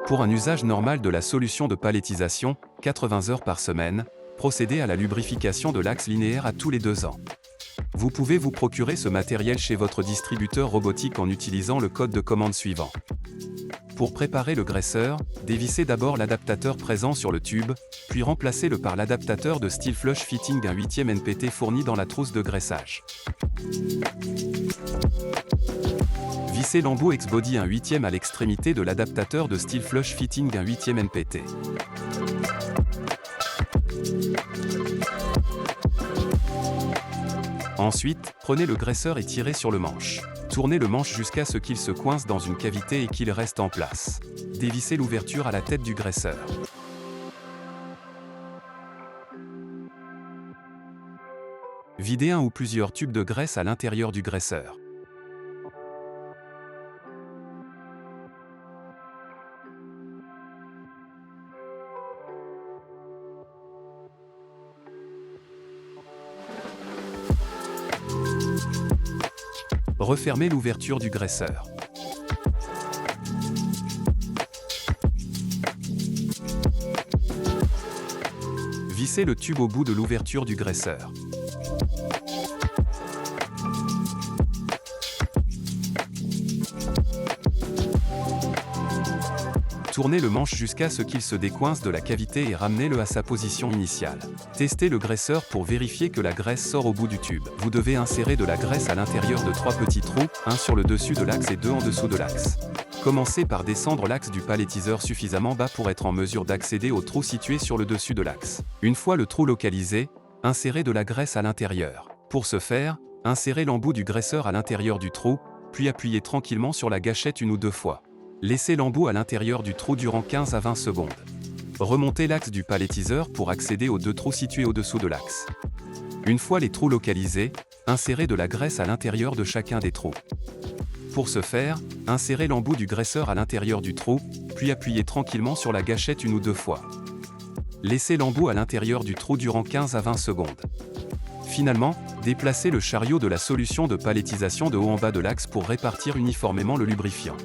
Pour un usage normal de la solution de palettisation, 80 heures par semaine, procédez à la lubrification de l'axe linéaire à tous les 2 ans. Vous pouvez vous procurer ce matériel chez votre distributeur robotique en utilisant le code de commande suivant. Pour préparer le graisseur, dévissez d'abord l'adaptateur présent sur le tube, puis remplacez-le par l'adaptateur de style flush fitting 1/8 NPT fourni dans la trousse de graissage. Vissez l'embout X-Body 1/8 à l'extrémité de l'adaptateur de style flush fitting 1/8 NPT. Ensuite, prenez le graisseur et tirez sur le manche. Tournez le manche jusqu'à ce qu'il se coince dans une cavité et qu'il reste en place. Dévissez l'ouverture à la tête du graisseur. Videz un ou plusieurs tubes de graisse à l'intérieur du graisseur. Refermez l'ouverture du graisseur. Vissez le tube au bout de l'ouverture du graisseur. Tournez le manche jusqu'à ce qu'il se décoince de la cavité et ramenez-le à sa position initiale. Testez le graisseur pour vérifier que la graisse sort au bout du tube. Vous devez insérer de la graisse à l'intérieur de 3 petits trous, un sur le dessus de l'axe et 2 en dessous de l'axe. Commencez par descendre l'axe du palettiseur suffisamment bas pour être en mesure d'accéder au trou situé sur le dessus de l'axe. Une fois le trou localisé, insérez de la graisse à l'intérieur. Pour ce faire, insérez l'embout du graisseur à l'intérieur du trou, puis appuyez tranquillement sur la gâchette 1 ou 2 fois. Laissez l'embout à l'intérieur du trou durant 15 à 20 secondes. Remontez l'axe du palettiseur pour accéder aux 2 trous situés au-dessous de l'axe. Une fois les trous localisés, insérez de la graisse à l'intérieur de chacun des trous. Pour ce faire, insérez l'embout du graisseur à l'intérieur du trou, puis appuyez tranquillement sur la gâchette 1 ou 2 fois. Laissez l'embout à l'intérieur du trou durant 15 à 20 secondes. Finalement, déplacez le chariot de la solution de palettisation de haut en bas de l'axe pour répartir uniformément le lubrifiant.